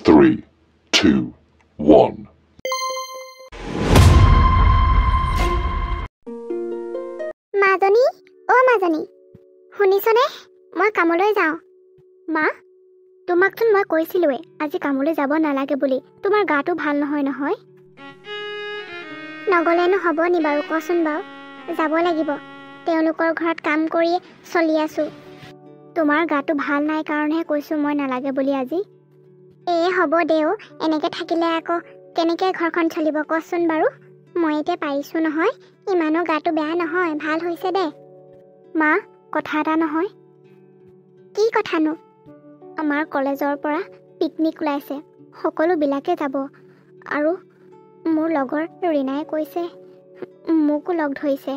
3, 2, 1. মাজনী ও মাজনী শুনিছনে মই কামলৈ যাওঁ মা তোমাকচোন মই কৈছিলোৱে আজি কামলৈ যাব নালাগে বুলি তোমাৰ গাটো ভাল নহয় নগলেনো হ'ব নি বাৰু কচোন বাৰু যাব লাগিব তেওঁলোকৰ ঘৰত কাম কৰি চলি আছো তোমাৰ গাটো ভাল নাই কাৰণেহে কৈছো মই নালাগে বুলি আজি হ'ব দেও এনেকে থাকিলে আকৌ কেনেকে ঘৰখন চলিব কচোন বাৰু মই এতিয়া পাৰিছো নহয় ইমানো গাটো বেয়া নহয় ভাল হৈছে দে মা কথা এটা নহয় কি কথানো আমাৰ কলেজৰ পৰা পিকনিক ওলাইছে সকলোবিলাকে যাব আৰু মোৰ লগৰ ৰীনাই কৈছে মোকো লগ ধৰিছে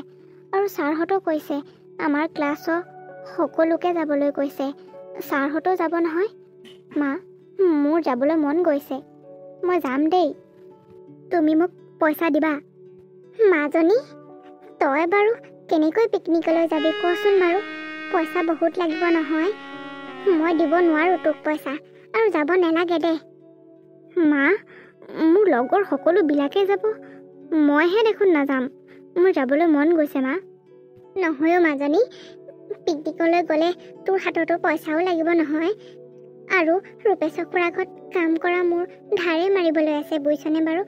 আৰু ছাৰহঁতেও কৈছে আমাৰ ক্লাছৰ সকলোকে যাবলৈ কৈছে ছাৰহঁতেও যাব নহয় মা মোৰ যাবলৈ মন গৈছে মই যাম দেই তুমি মোক পইচা দিবা মাজনী তই বাৰু কেনেকৈ পিকনিকলৈ যাবি কচোন বাৰু পইচা বহুত লাগিব নহয় মই দিব নোৱাৰো তোক পইচা আৰু যাব নালাগে দে মা মোৰ লগৰ সকলোবিলাকে যাব মইহে দেখোন নাযাম মোৰ যাবলৈ মন গৈছে মা নহয়ও মাজনী পিকনিকলৈ গ'লে তোৰ হাততো পইচাও লাগিব নহয় আৰু ৰূপেশৰ খুৰা ঘৰত কাম কৰা মোৰ ধাৰে মাৰিবলৈ আছে বুজিছনে বাৰু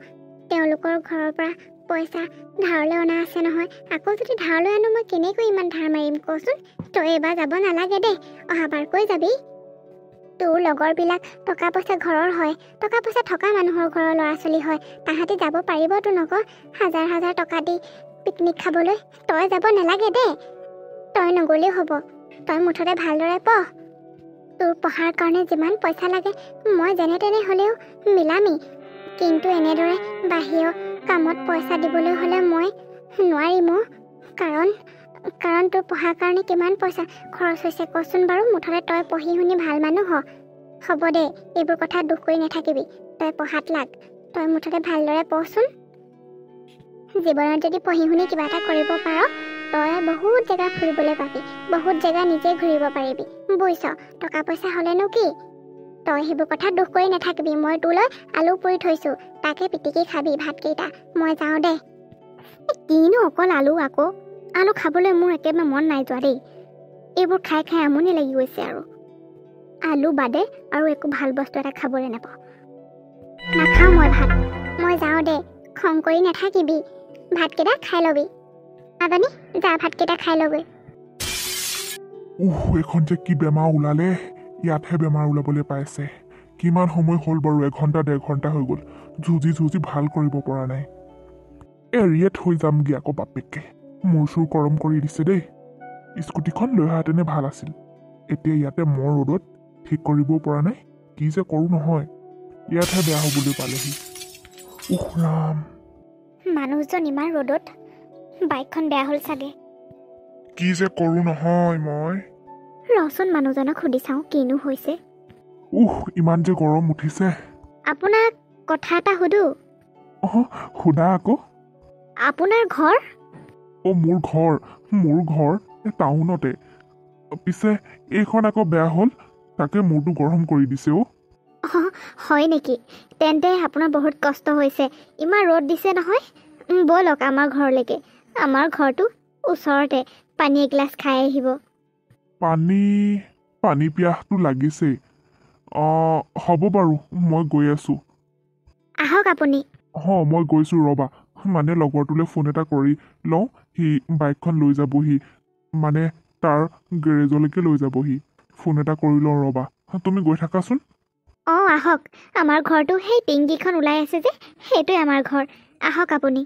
তেওঁলোকৰ ঘৰৰ পৰা পইচা ধাৰলৈ অনা আছে নহয় আকৌ যদি ধাৰলৈ আনো মই কেনেকৈ ইমান ধাৰ মাৰিম কচোন তই এবাৰ যাব নালাগে দেই অহাবাৰকৈ যাবি তোৰ লগৰবিলাক টকা পইচা ঘৰৰ হয় টকা পইচা থকা মানুহৰ ঘৰৰ ল'ৰা ছোৱালী হয় তাহাঁতি যাব পাৰিবতো নকওঁ হাজাৰ হাজাৰ টকা দি পিকনিক খাবলৈ তই যাব নালাগে দেই তই নগ'লেও হ'ব তই মুঠতে ভালদৰে পঢ় তোৰ পঢ়াৰ কাৰণে যিমান পইচা লাগে মই যেনে তেনে হ'লেও মিলামি কিন্তু এনেদৰে বাহিৰৰ কামত পইচা দিবলৈ হ'লে মই নোৱাৰিম কাৰণ তোৰ পঢ়াৰ কাৰণে কিমান পইচা খৰচ হৈছে কচোন বাৰু মুঠতে তই পঢ়ি শুনি ভাল মানুহ হ'ব দে এইবোৰ কথা দুখ কৰি নাথাকিবি তই পঢ়াত লাগ তই মুঠতে ভালদৰে পঢ়চোন জীৱনত যদি পঢ়ি শুনি কিবা এটা কৰিব পাৰ তই বহুত জেগা ফুৰিবলৈ পাবি বহুত জেগা নিজে ঘূৰিব পাৰিবি বুজিছ টকা পইচা হ'লেনো কি তই সেইবোৰ কথা দুখ কৰি নাথাকিবি মই তোলৈ আলু পুৰি থৈছো তাকে পিটিকি খাবি ভাতকেইটা মই যাওঁ দে কিনো অকল আলু আকৌ আলু খাবলৈ মোৰ একেবাৰে মন নাই যোৱা দেই এইবোৰ খাই খাই আমনি লাগি গৈছে আৰু আলু বাদে আৰু একো ভাল বস্তু এটা খাবলৈ নাপাওঁ নাখাওঁ মই ভাত মই যাওঁ দে খং কৰি নাথাকিবি ভাতকেইটা খাই ল'বি আদানি যা ভাতকেইটা খাই ল'গৈ এইখন যে কি বেমাৰ ওলালে ইয়াতহে বেমাৰ ওলাবলৈ পাইছে কিমান সময় হ'ল বাৰু এঘণ্টা 1.5 ঘণ্টা হৈ গ'ল যুঁজি ভাল কৰিব পৰা নাই এৰিয়ে থৈ যামগৈ আকৌ বাপেকে মোৰ চুৰ গৰম কৰি দিছে দেই স্কুটিখন লৈ অহাহেঁতেনে ভাল আছিল এতিয়া ইয়াতে মোৰ ৰ'দত ঠিক কৰিবও পৰা নাই কি যে কৰোঁ নহয় ইয়াতহে বেয়া হ'বলৈ পালেহি ৰাম মানুহজন ইমান ৰ'দত বাইকখন বেয়া হ'ল চাগে কি যে কৰোঁ নহয় মই ৰচোন মানুহজনক সুধি চাওঁ কিনো হৈছে ইমান যে গৰম উঠিছে আপোনাক কথা এটা সুধো সুধা আকৌ আপোনাৰ ঘৰ মোৰ ঘৰ টাউনতে পিছে এইখন আকৌ বেয়া হ'ল তাকে মূৰটো গৰম কৰি দিছে হয় নেকি তেন্তে আপোনাৰ বহুত কষ্ট হৈছে ইমান ৰ'দ দিছে নহয় ব'লক আমাৰ ঘৰলৈকে আমাৰ ঘৰটো ওচৰতে পানী এগিলাচ খাই আহিব পানী পিয়াহটো লাগিছে হ'ব বাৰু মই গৈ আছোঁ আহক আপুনি মই গৈছোঁ ৰ'বা মানে লগৰটোলৈ ফোন এটা কৰি লওঁ সি বাইকখন লৈ যাবহি মানে তাৰ গেৰেজলৈকে লৈ যাবহি ফোন এটা কৰি লওঁ ৰ'বা তুমি গৈ থাকাচোন আহক আমাৰ ঘৰটো সেই টিংগিখন ওলাই আছে যে সেইটোৱে আমাৰ ঘৰ আহক আপুনি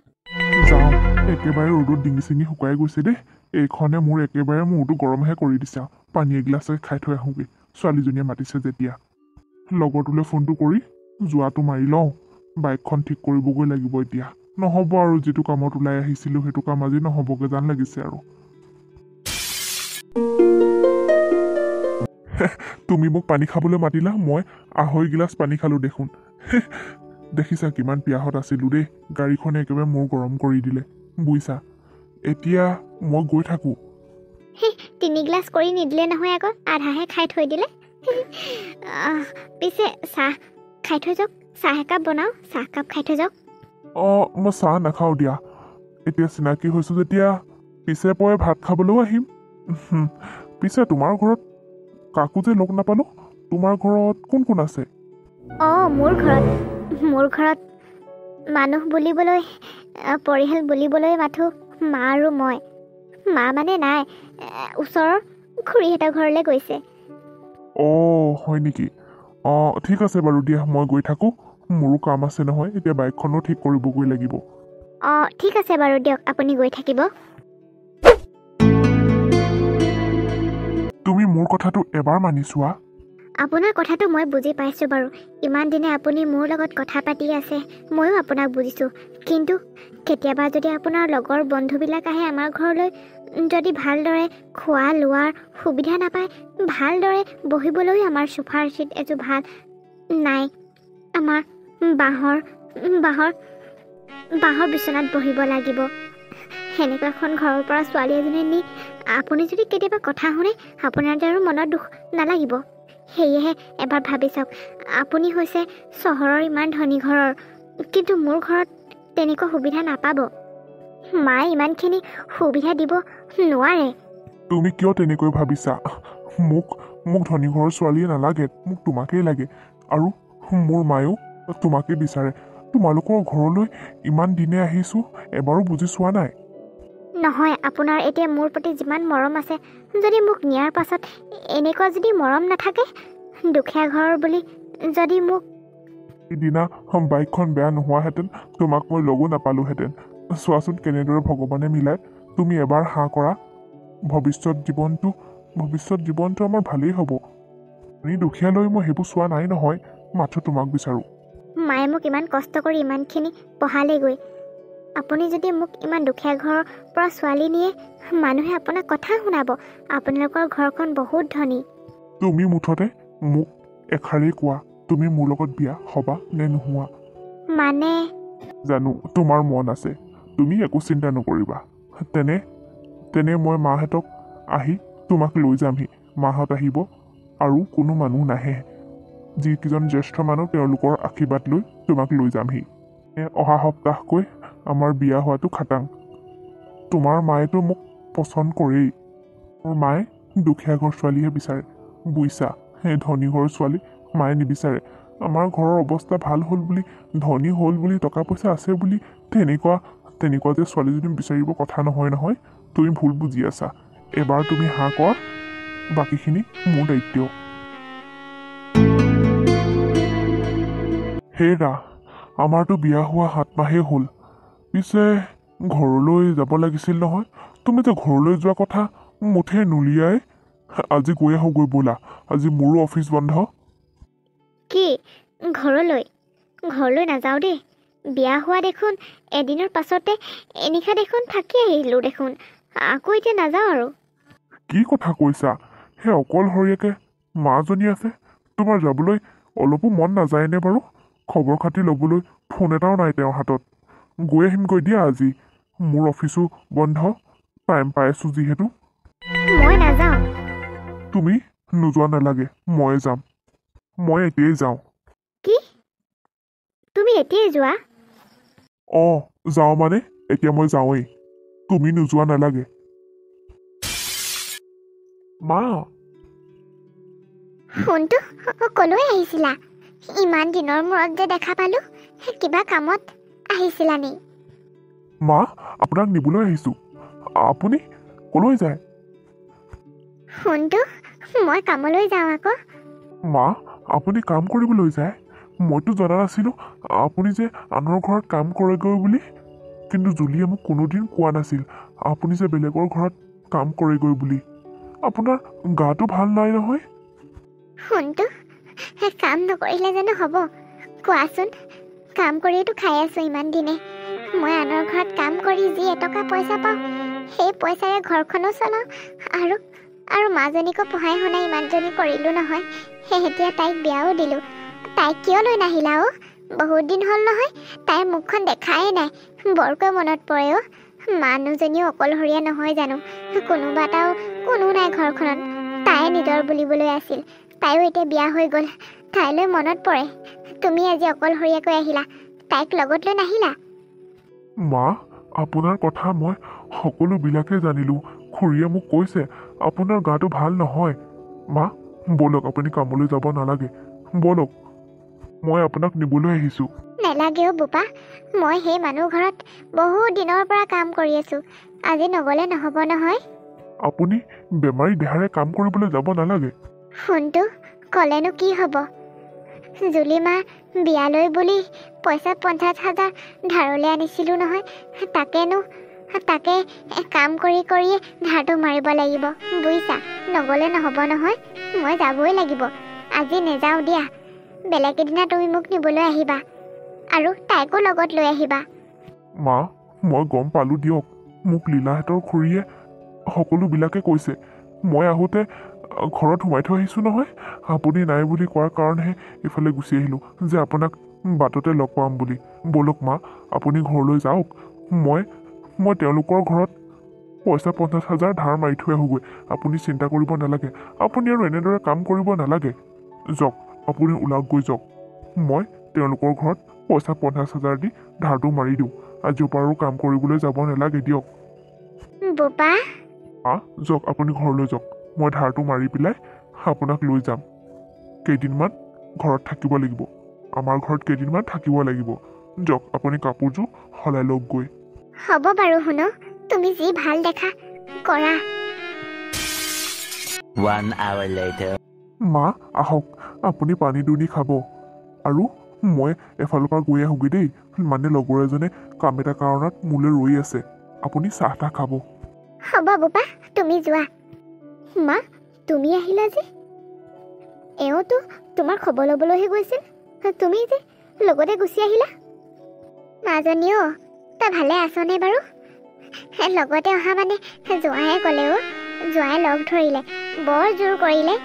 যাওঁ একেবাৰে ৰ'দত ডিঙি চিঙি শুকাই গৈছে দেই এইখনে মোৰ একেবাৰে মূৰটো গৰমহে কৰি দিছে পানী এগিলাছে খাই থৈ আহোঁগৈ ছোৱালীজনীয়ে মাতিছে যেতিয়া লগৰটোলৈ ফোনটো কৰি যোৱাটো মাৰি লওঁ বাইকখন ঠিক কৰিবগৈ লাগিব এতিয়া নহ'ব আৰু যিটো কামত ওলাই আহিছিলোঁ সেইটো কাম আজি নহ'বগৈ যেন লাগিছে আৰু তুমি মোক পানী খাবলৈ মাতিলা মই 2.5 গিলাচ পানী খালোঁ দেখোন দেখিছা কিমান পিয়াহত আছিলোঁ দেই গাড়ীখনে একেবাৰে মোৰ গৰম কৰি দিলে বুজিছা এতিয়া মই গৈ থাকোঁ 3 গিলাচ কৰি নিদিলে নহয় আকৌ আধাহে খাই থৈ দিলে পিছে চাহ খাই থৈ যাওক চাহ একাপ বনাওঁ চাহকাপ খাই থৈ যাওক মই চাহ নাখাওঁ দিয়া এতিয়া চিনাকি হৈছোঁ যেতিয়া পিছে পৰে ভাত খাবলৈও আহিম পিছে তোমাৰ ঘৰত কাকো যে লগ নাপালোঁ তোমাৰ ঘৰত কোন কোন আছে মোৰ ঘৰত মানুহ বুলিবলৈ পৰিয়াল বুলিবলৈ মাথো মা আৰু মই মা মানে নাই ওচৰৰ খুৰীহঁতৰ ঘৰলৈ গৈছে হয় নেকি ঠিক আছে বাৰু দিয়া মই গৈ থাকোঁ মোৰো কাম আছে নহয় এতিয়া বাইকখনো ঠিক কৰিবগৈ লাগিব ঠিক আছে বাৰু দিয়ক আপুনি গৈ থাকিব তুমি মোৰ কথাটো এবাৰ মানি চোৱা আপোনাৰ কথাটো মই বুজি পাইছোঁ বাৰু ইমান দিনে আপুনি মোৰ লগত কথা পাতি আছে ময়ো আপোনাক বুজিছোঁ কিন্তু কেতিয়াবা যদি আপোনাৰ লগৰ বন্ধুবিলাক আহে আমাৰ ঘৰলৈ যদি ভালদৰে খোৱা লোৱাৰ সুবিধা নাপায় ভালদৰে বহিবলৈ আমাৰ চোফাৰ চিট এযোৰ ভাল নাই আমাৰ বাঁহৰ বিচনাত বহিব লাগিব সেনেকুৱা এখন ঘৰৰ পৰা ছোৱালী এজনী নি আপুনি যদি কেতিয়াবা কথা শুনে আপোনাৰ যে আৰু মনত দুখ নালাগিব সেয়েহে এবাৰ ভাবি চাওক আপুনি হৈছে চহৰৰ ইমান ধনী ঘৰৰ কিন্তু মোৰ ঘৰত তেনেকুৱা সুবিধা নাপাব মায়ে ইমানখিনি সুবিধা দিব নোৱাৰে তুমি কিয় তেনেকৈ ভাবিছা মোক ধনী ঘৰৰ ছোৱালীয়ে নালাগে মোক তোমাকেই লাগে আৰু মোৰ মায়েও তোমাকেই বিচাৰে তোমালোকৰ ঘৰলৈ ইমান দিনে আহিছোঁ এবাৰো বুজি চোৱা নাই নহয় আপোনাৰ এতিয়া মোৰ প্ৰতি যিমান মৰম আছে যদি মোক নিয়াৰ পাছত এনেকুৱা যদি মৰম নাথাকে দুখীয়া ঘৰৰ বুলি যদি মোক সিদিনা বাইকখন বেয়া নোহোৱাহেঁতেন তোমাক মই লগো নাপালোহেঁতেন চোৱাচোন কেনেদৰে ভগৱানে মিলাই তুমি এবাৰ হাঁ কৰা ভৱিষ্যত জীৱনটো আমাৰ ভালেই হ'ব তুমি দুখীয়ালৈ মই সেইবোৰ চোৱা নাই নহয় মাথো তোমাক বিচাৰোঁ মায়ে মোক ইমান কষ্ট কৰি ইমানখিনি পঢ়ালেগৈ আপুনি যদি মোক ইমান দুখীয়া ঘৰৰ পৰা ছোৱালী নিয়ে মানুহে আপোনাক কথা শুনাব আপোনালোকৰ ঘৰখন বহুত ধনী তুমি মুঠতে মোক এষাৰেই কোৱা তুমি মোৰ লগত বিয়া হ'বা নে নোহোৱা মানে জানো তোমাৰ মন আছে তুমি একো চিন্তা নকৰিবা তেনে মই মাহঁতক আহি তোমাক লৈ যামহি মাহঁত আহিব আৰু কোনো মানুহ নাহে যিকেইজন জ্যেষ্ঠ মানুহ তেওঁলোকৰ আশীৰ্বাদ লৈ তোমাক লৈ যামহি অহা সপ্তাহকৈ আমাৰ বিয়া হোৱাটো খাটাং তোমাৰ মায়েতো মোক পচন্দ কৰেই মোৰ মায়ে দুখীয়া ঘৰ ছোৱালীহে বিচাৰে বুইছা সেই ধনী ঘৰৰ ছোৱালী মায়ে নিবিচাৰে আমাৰ ঘৰৰ অৱস্থা ভাল হ'ল বুলি ধনী হ'ল বুলি টকা পইচা আছে বুলি তেনেকুৱা যে ছোৱালীজনী বিচাৰিব কথা নহয় তুমি ভুল বুজি আছা এবাৰ তুমি হাঁ কোৱা বাকীখিনি মোৰ দায়িত্ব হেৰা আমাৰতো বিয়া হোৱা 7 মাহেই হ'ল পিছে ঘৰলৈ যাব লাগিছিল নহয় তুমি যে ঘৰলৈ যোৱা কথা মুঠেই নুলিয়াই আজি গৈ আহোঁগৈ ব'লা আজি মোৰো অফিচ বন্ধ কি ঘৰলৈ নাযাওঁ দেই বিয়া হোৱা দেখোন এদিনৰ পাছতে এনিশা দেখোন থাকি আহিলোঁ দেখোন আকৌ এতিয়া নাযাওঁ আৰু কি কথা কৈছা সেই অকলশৰীয়াকৈ মাজনী আছে তোমাৰ যাবলৈ অলপো মন নাযায়নে বাৰু খবৰ খাতি ল'বলৈ ফোন এটাও নাই তেওঁৰ হাতত গৈ আহিমগৈ দিয়া আজি মোৰ অফিচো বন্ধ টাইম পাই আছোঁ যিহেতু মই নাযাওঁ তুমি নোযোৱা নালাগে ময়ে যাম মই এতিয়াই যাওঁ কি তুমি এতিয়াই যোৱা যাওঁ মানে এতিয়া মই যাওঁৱেই তুমি নোযোৱা নালাগে মা ফোনটো কলৈ আহিছিলা ইমান দিনৰ মূৰত যে দেখা পালোঁ কিবা কামত আহিছিলা নি মা আপোনাক নিবলৈ আহিছোঁ আপুনি কলৈ যায় ফোনটো মই কামলৈ যাওঁ আকৌ মা আপুনি কাম কৰিবলৈ যায় মইতো জনা নাছিলোঁ আপুনি যে আনৰ ঘৰত কাম কৰেগৈ বুলি কিন্তু জুলিয়ে মোক কোনোদিন কোৱা নাছিল আপুনি যে বেলেগৰ ঘৰত কাম কৰেগৈ বুলি আপোনাৰ গাটো ভাল নাই নহয় ফোনটো কাম নকৰিলে জানো হ'ব কোৱাচোন কাম কৰিয়েতো খাই আছোঁ ইমান দিনে মই আনৰ ঘৰত কাম কৰি যি এটকা পইচা পাওঁ সেই পইচাৰে ঘৰখনো চলাওঁ আৰু মাজনীকো পঢ়াই শুনাই ইমানজনী কৰিলোঁ নহয় এতিয়া তাইক বিয়াও দিলোঁ তাইক কিয় লৈ নাহিলা বহুত দিন হ'ল নহয় তাইৰ মুখখন দেখাই নাই বৰকৈ মনত পৰে মানুহজনীও অকলশৰীয়া নহয় জানো কোনোবা এটাও কোনো নাই ঘৰখনত তাই নিজৰ বুলিবলৈ আছিল তাইও এতিয়া বিয়া হৈ গ'ল তাইলৈ মনত পৰে তুমি আজি অকলশৰীয়াকৈ আহিলা, তাইক লগত লৈ নাহিলা? মা, আপোনাৰ কথা মই সকলোবিলাকে জানিলোঁ। খুৰীয়ে মোক কৈছে আপোনাৰ গাটো ভাল নহয়। মা, ব'লক, আপুনি কামলৈ যাব নালাগে, ব'লক, মই আপোনাক নিবলৈ আহিছোঁ। নেলাগে অ' বোপা, মই সেই মানুহ ঘৰত বহু দিনৰ পৰা কাম কৰি আছোঁ। আজি নগ'লে নহ'ব নহয়। আপুনি বেমাৰী দেহাৰে কাম কৰিবলৈ যাব নালাগে। ফোনটো ক'লেনো কি হ'ব? জুলিমা বিয়ালৈ বুলি পইচা 50,000 ধাৰলৈ আনিছিলোঁ নহয়। তাকে কাম কৰি কৰিয়ে ধাৰটো মাৰিব লাগিব, বুজিছা? নগ'লে নহ'ব নহয়, মই যাবই লাগিব। আজি নেযাওঁ দিয়া, বেলেগ এদিনা তুমি মোক নিবলৈ আহিবা আৰু তাইকো লগত লৈ আহিবা। মা, মই গম পালোঁ দিয়ক, মোক লীলাহঁতৰ খুৰীয়ে সকলোবিলাকে কৈছে। মই আহোঁতে ঘৰত সোমাই থৈ আহিছোঁ নহয়। আপুনি নাই বুলি কোৱাৰ কাৰণেহে এইফালে গুচি আহিলোঁ, যে আপোনাক বাটতে লগ পাম বুলি। ব'লক মা, আপুনি ঘৰলৈ যাওক। মই তেওঁলোকৰ ঘৰত পইচা 50,000 ধাৰ মাৰি থৈ আহোঁগৈ। আপুনি চিন্তা কৰিব নালাগে, আপুনি আৰু এনেদৰে কাম কৰিব নালাগে। যাওক, আপুনি ওলাওক, গৈ যাওক। মই তেওঁলোকৰ ঘৰত পইচা 50,000 দি ধাৰটো মাৰি দিওঁ। আজিৰ পৰা আৰু কাম কৰিবলৈ যাব নালাগে দিয়ক। বোপা, যাওক, আপুনি ঘৰলৈ যাওক। মই ধাৰটো মাৰি পেলাই আপোনাক লৈ যাম। কেইদিনমান ঘৰত থাকিব লাগিব, আমাৰ ঘৰত কেইদিনমান থাকিব লাগিব। যাওক, আপুনি কাপোৰযোৰ সলাই লওক গৈ। হ'ব বাৰু শুনো, তুমি যি ভাল দেখা কৰা। 1 hour later. মা, আহক, আপুনি পানী দুনি খাব। আৰু মই এফালৰ পৰা গৈ আহোঁগৈ দেই, মানে লগৰ এজনে কাম এটা কাৰণত মোলৈ ৰৈ আছে। আপুনি চাহ তাহ খাব। হ'ব বোপা, তুমি যোৱা। মা, তুমি আহিলা যে? এওঁতো তোমাৰ খবৰ ল'বলৈহে গৈছিল, তুমি যে লগতে গুচি আহিলা? মাজনী অ', তই ভালে আছনে বাৰু? লগতে অহা মানে জোঁৱাইয়ে ক'লে অ', জোঁৱাই লগ ধৰিলে, বৰ জোৰ কৰিলে,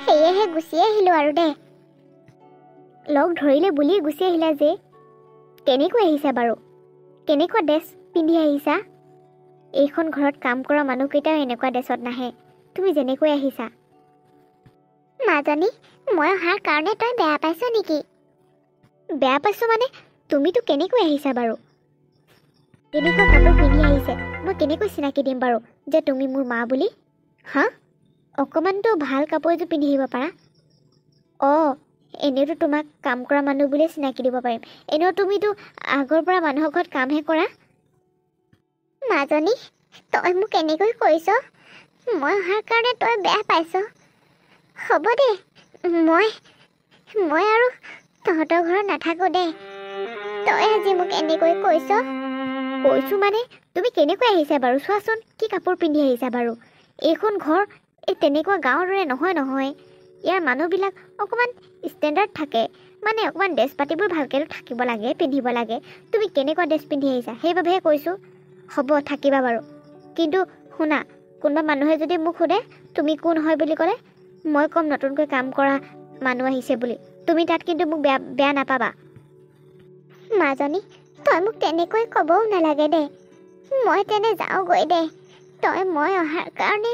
সেয়েহে গুচি আহিলোঁ আৰু দে। লগ ধৰিলে বুলি গুচি আহিলা যে? কেনেকৈ আহিছা বাৰু? কেনেকুৱা ড্ৰেছ পিন্ধি আহিছা? এইখন ঘৰত কাম কৰা মানুহকেইটাও এনেকুৱা ড্ৰেছত নাহে, তুমি যেনেকৈ আহিছা। মাজনী, মই অহাৰ কাৰণে তই বেয়া পাইছ নেকি? বেয়া পাইছোঁ মানে তুমিতো কেনেকৈ আহিছা বাৰু? কেনেকুৱা কাপোৰ পিন্ধি আহিছে, মই কেনেকৈ চিনাকি দিম বাৰু যে তুমি মোৰ মা বুলি? হা, অকণমানতো ভাল কাপোৰ এযোৰ পিন্ধি আহিব পাৰা। অঁ, এনেওতো তোমাক কাম কৰা মানুহ বুলিয়ে চিনাকি দিব পাৰিম। এনেও তুমিতো আগৰ পৰা মানুহৰ ঘৰত কামহে কৰা। মাজনী, তই মোক এনেকৈ কৈছ? মই অহাৰ কাৰণে তই বেয়া পাইছ? হ'ব দে, মই আৰু তহঁতৰ ঘৰত নাথাকোঁ দে। তই আজি মোক এনেকৈ কৈছোঁ মানে তুমি কেনেকৈ আহিছা বাৰু? চোৱাচোন, কি কাপোৰ পিন্ধি আহিছা বাৰু? এইখন ঘৰ এই তেনেকুৱা গাঁৱৰ দৰে নহয়। ইয়াৰ মানুহবিলাক অকণমান ষ্টেণ্ডাৰ্ড থাকে, মানে অকণমান ড্ৰেছ পাতিবোৰ ভালকৈ থাকিব লাগে, পিন্ধিব লাগে। তুমি কেনেকুৱা ড্ৰেছ পিন্ধি আহিছা সেইবাবেহে কৈছোঁ। হ'ব, থাকিবা বাৰু, কিন্তু শুনা, কোনোবা মানুহে যদি মোক সোধে তুমি কোন হয় বুলি ক'লে, মই ক'ম নতুনকৈ কাম কৰা মানুহ আহিছে বুলি। তুমি তাত কিন্তু মোক বেয়া নাপাবা। মাজনী, তই মোক তেনেকৈ ক'বও নালাগে দে। মই তেনে যাওঁগৈ দে। মই অহাৰ কাৰণে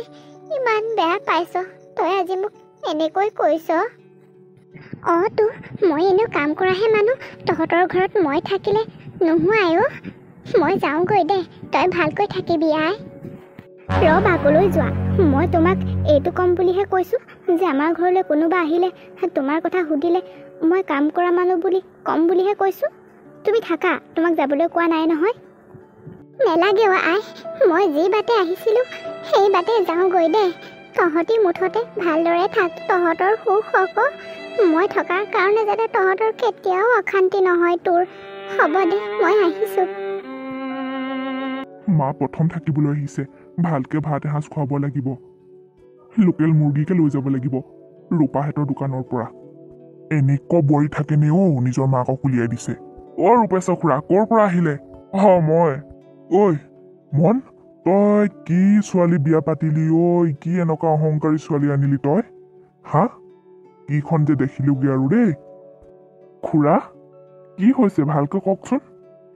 ইমান বেয়া পাইছ, তই আজি মোক এনেকৈ কৈছ? অঁ তো, মই এনেও কাম কৰাহে মানুহ, তহঁতৰ ঘৰত মই থাকিলে নোহোৱাই অ'। মই যাওঁগৈ দে, তই ভালকৈ থাকিবি আই। ৰ বাকলৈ যোৱা, মই তোমাক এইটো ক'ম বুলিহে কৈছোঁ যে আমাৰ ঘৰলৈ কোনোবা আহিলে তোমাৰ কথা সুধিলে মই কাম কৰা মানুহ বুলি ক'ম বুলিহে কৈছোঁ। তুমি থাকা, তোমাক যাবলৈ কোৱা নাই নহয়। নেলাগে অ' আই, মই যি বাটে আহিছিলোঁ সেই বাটে যাওঁগৈ দে। তহঁতি মুঠতে ভালদৰে থাক, তহঁতৰ সুখ হওক। মই থকাৰ কাৰণে যাতে তহঁতৰ কেতিয়াও অশান্তি নহয় তোৰ। হ'ব দে, মই আহিছোঁ। মা প্ৰথম থাকিবলৈ আহিছে, ভালকৈ ভাত এসাঁজ খুৱাব লাগিব। লোকেল মুৰ্গীকে লৈ যাব লাগিব ৰূপাহঁতৰ দোকানৰ পৰা। এনেকুৱা বোৱাৰী থাকেনে অ', নিজৰ মাকক উলিয়াই দিছে। অ' ৰূপেশ্বৰ খুৰা, ক'ৰ পৰা আহিলে? মই। ঐ মন, তই কি ছোৱালী বিয়া পাতিলি ঐ? কি এনেকুৱা অহংকাৰী ছোৱালী আনিলি তই? হা, কিখন যে দেখিলোগৈ আৰু দেই। খুৰা, কি হৈছে ভালকৈ কওকচোন,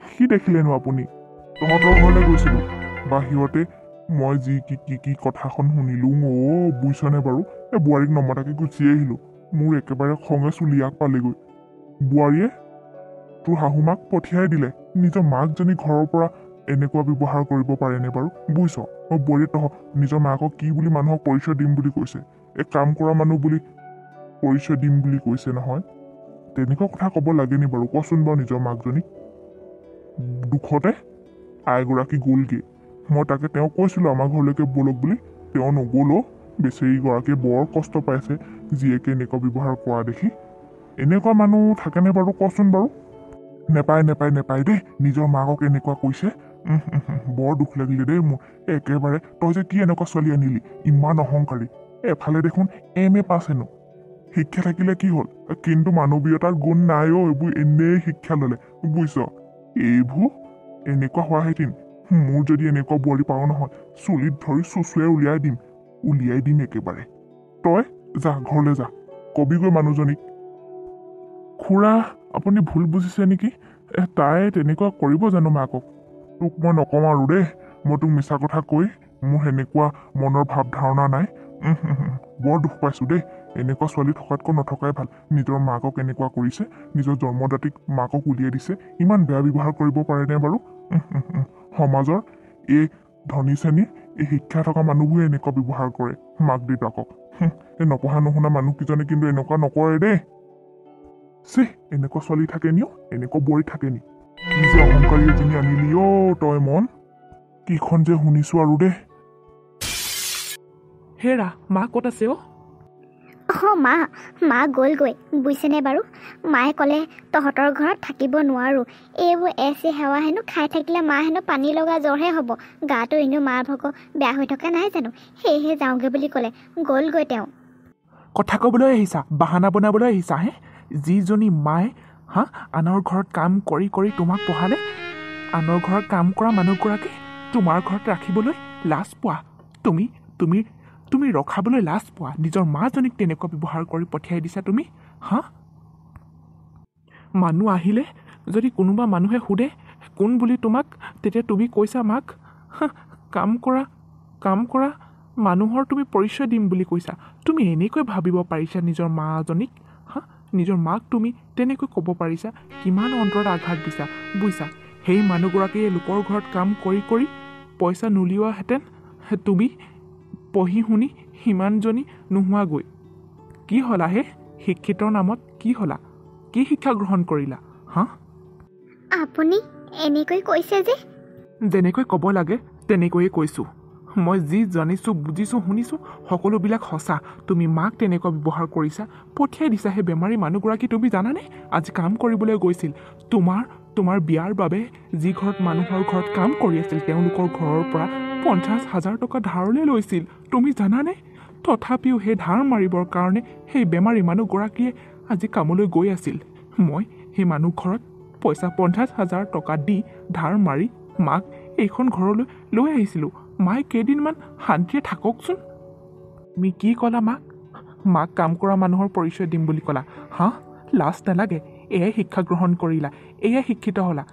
কি দেখিলেনো আপুনি? তহঁতৰ ঘৰলৈ গৈছিলোঁ, বাহিৰতে মই যি কি কথাখন শুনিলোঁ অ', বুজিছনে বাৰু? এই বোৱাৰীক নমতাকে গুচি আহিলোঁ। মোৰ একেবাৰে খঙে চুলিয়াক পালেগৈ। বোৱাৰীয়ে তোৰ শাহুমাক পঠিয়াই দিলে নিজৰ মাকজনী ঘৰৰ পৰা এনেকুৱা ব্যৱহাৰ কৰিব পাৰেনে বাৰু বুজিছ বোৱাৰীয়ে তহ নিজৰ মাকক কি বুলি মানুহক পৰিচয় দিম বুলি কৈছে এক কাম কৰা মানুহ বুলি পৰিচয় দিম বুলি কৈছে নহয় তেনেকুৱা কথা ক'ব লাগেনি বাৰু কচোন বাৰু নিজৰ মাকজনীক দুখতে আইগৰাকী গ'লগৈ মই তাকে তেওঁক কৈছিলোঁ আমাৰ ঘৰলৈকে ব'লক বুলি তেওঁ নগ'লেও বেচেৰীগৰাকীয়ে বৰ কষ্ট পাইছে জীয়েকে এনেকুৱা ব্যৱহাৰ কৰা দেখি এনেকুৱা মানুহ থাকেনে বাৰু কচোন বাৰু নেপায় দেই নিজৰ মাকক এনেকুৱা কৈছে বৰ দুখ লাগিলে দেই মোৰ একেবাৰে তই যে কি এনেকুৱা ছোৱালী আনিলি ইমান অহংকাৰী এফালে দেখোন MA পাছ হেনো শিক্ষা থাকিলে কি হ'ল কিন্তু মানৱীয়তাৰ গুণ নাইও এইবোৰ এনেই শিক্ষা ল'লে বুজিছ এইবোৰ এনেকুৱা হোৱাহেঁতেন মোৰ যদি এনেকুৱা বোৱাৰী পাওঁ নহয় চুলিত ধৰি চুচুৱে উলিয়াই দিম একেবাৰে তই যা ঘৰলৈ যা কবিগৈ মানুহজনীক খুৰা আপুনি ভুল বুজিছে নেকি তাই তেনেকুৱা কৰিব জানো মাকক তোক মই নকওঁ আৰু দেই মই তোক মিছা কথা কৈ মোৰ সেনেকুৱা মনৰ ভাৱ ধাৰণা নাই বৰ দুখ পাইছোঁ দেই এনেকুৱা ছোৱালী থকাতকৈ নথকাই ভাল নিজৰ মাকক এনেকুৱা কৰিছে নিজৰ জন্মদাতিক মাকক উলিয়াই দিছে ইমান বেয়া ব্যৱহাৰ কৰিব পাৰেনে বাৰু সমাজৰ এই ধনী শ্ৰেণীৰ এই শিক্ষা থকা মানুহবোৰে এনেকুৱা ব্যৱহাৰ কৰে মাক দেউতাকক এই নপঢ়া নুশুনা মানুহকেইজনে কিন্তু এনেকুৱা নকৰে দেই এনেকুৱা ছোৱালী থাকে নি এনেকুৱা বোৱাৰী থাকে নি কি যে অহংকাৰী এজনী আনিলি তই মন কিখন যে শুনিছো আৰু দেই হেৰা মা ক'ত আছে মা গ'লগৈ বুজিছেনে বাৰু মায়ে ক'লে তহঁতৰ ঘৰত থাকিব নোৱাৰোঁ এইবোৰ AC সেৱা হেনো খাই থাকিলে মা হেনো পানী লগা জ্বৰহে হ'ব গাটো এনেও মাৰ ভক বেয়া হৈ থকা নাই জানো সেয়েহে যাওঁগৈ বুলি ক'লে গ'লগৈ তেওঁ কথা ক'বলৈ আহিছা বাহানা বনাবলৈ আহিছা হে যিজনী মায়ে আনৰ ঘৰত কাম কৰি কৰি তোমাক পঢ়ালে আনৰ ঘৰত কাম কৰা মানুহগৰাকী তোমাৰ ঘৰত ৰাখিবলৈ লাজ পোৱা তুমি ৰখাবলৈ লাজ পোৱা নিজৰ মাজনীক তেনেকুৱা ব্যৱহাৰ কৰি পঠিয়াই দিছা তুমি মানুহ আহিলে যদি কোনোবা মানুহে সোধে কোন বুলি তোমাক তেতিয়া তুমি কৈছা মাক কাম কৰা মানুহৰ তুমি পৰিচয় দিম বুলি কৈছা তুমি এনেকৈ ভাবিব পাৰিছা নিজৰ মাজনীক নিজৰ মাক তুমি তেনেকৈ ক'ব পাৰিছা কিমান অন্তৰত আঘাত দিছা বুজিছা সেই মানুহগৰাকীয়ে লোকৰ ঘৰত কাম কৰি কৰি পইচা নুলিওৱাহেঁতেন তুমি পঢ়ি শুনি সিমানজনী নোহোৱাগৈ কি হ'লা হে শিক্ষিতৰ নামত কি হ'লা কি শিক্ষা গ্ৰহণ কৰিলা আপুনি এনেকৈ কৈছে যে যেনেকৈ ক'ব লাগে তেনেকৈয়ে কৈছোঁ মই যি জানিছোঁ বুজিছোঁ শুনিছোঁ সকলোবিলাক সঁচা তুমি মাক তেনেকুৱা ব্যৱহাৰ কৰিছা পঠিয়াই দিছা সেই বেমাৰী মানুহগৰাকী তুমি জানানে আজি কাম কৰিবলৈ গৈছিল তোমাৰ বিয়াৰ বাবে যি ঘৰত মানুহৰ ঘৰত কাম কৰি আছিল তেওঁলোকৰ ঘৰৰ পৰা 50,000 টকা ধাৰলৈ লৈছিল তুমি জানানে তথাপিও সেই ধাৰ মাৰিবৰ কাৰণে সেই বেমাৰী মানুহগৰাকীয়ে আজি কামলৈ গৈ আছিল মই সেই মানুহ ঘৰত পইচা 50,000 টকা দি ধাৰ মাৰি মাক এইখন ঘৰলৈ লৈ আহিছিলোঁ মায়ে কেইদিনমান শান্তিৰে থাককচোন তুমি কি ক'লা মাক কাম কৰা মানুহৰ পৰিচয় দিম বুলি ক'লা লাজ নালাগে এয়াই শিক্ষা গ্ৰহণ কৰিলা এয়াই শিক্ষিত হ'লা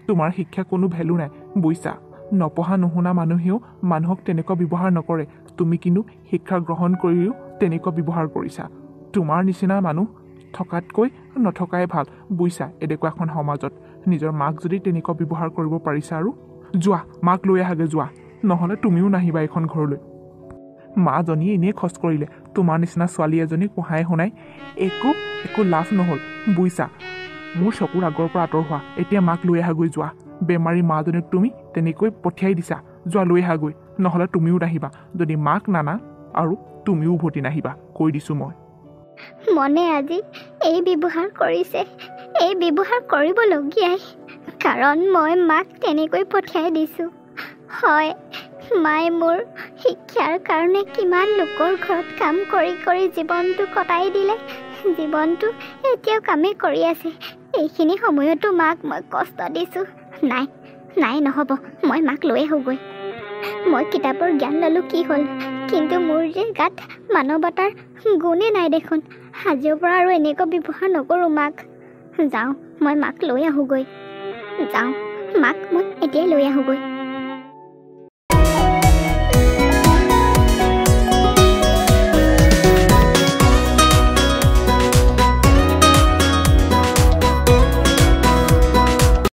তোমাৰ শিক্ষা কোনো ভেলু নাই বুজিছা নপঢ়া নুশুনা মানুহেও মানুহক তেনেকুৱা ব্যৱহাৰ নকৰে তুমি কিন্তু শিক্ষা গ্ৰহণ কৰিও তেনেকুৱা ব্যৱহাৰ কৰিছা তোমাৰ নিচিনা মানুহ থকাতকৈ নথকাই ভাল বুজিছা এনেকুৱা এখন সমাজত নিজৰ মাক যদি তেনেকুৱা ব্যৱহাৰ কৰিব পাৰিছা আৰু যোৱা মাক লৈ আহাগৈ যোৱা নহ'লে তুমিও নাহিবা এইখন ঘৰলৈ মাজনীয়ে এনেই খৰচ কৰিলে তোমাৰ নিচিনা ছোৱালী এজনীক পঢ়াই শুনাই একো লাভ নহ'ল বুজিছা মোৰ চকুৰ আগৰ পৰা আঁতৰ হোৱা এতিয়া মাক লৈ আহাগৈ যোৱা বেমাৰী মাজনীক তুমি তেনেকৈ পঠিয়াই দিছা যোৱা লৈ আহাগৈ নহ'লে তুমিও নাহিবা যদি মাক নানা আৰু তুমিও উভতি নাহিবা কৈ দিছোঁ মই মনে আজি এই ব্যৱহাৰ কৰিছে এই ব্যৱহাৰ কৰিবলগীয়াই কাৰণ মই মাক তেনেকৈ পঠিয়াই দিছোঁ হয় মায়ে মোৰ শিক্ষাৰ কাৰণে কিমান লোকৰ ঘৰত কাম কৰি কৰি জীৱনটো কটাই দিলে জীৱনটো এতিয়াও কামেই কৰি আছে এইখিনি সময়তো মাক মই কষ্ট দিছোঁ নাই নহ'ব মই মাক লৈ আহোঁগৈ মই কিতাপৰ জ্ঞান ল'লোঁ কি হ'ল কিন্তু মোৰ যে গাত মানৱতাৰ গুণেই নাই দেখোন আজিৰ পৰা আৰু এনেকুৱা ব্যৱহাৰ নকৰোঁ মাক যাওঁ মই মাক লৈ আহোঁগৈ যাওঁ মাক মই এতিয়াই লৈ আহোঁগৈ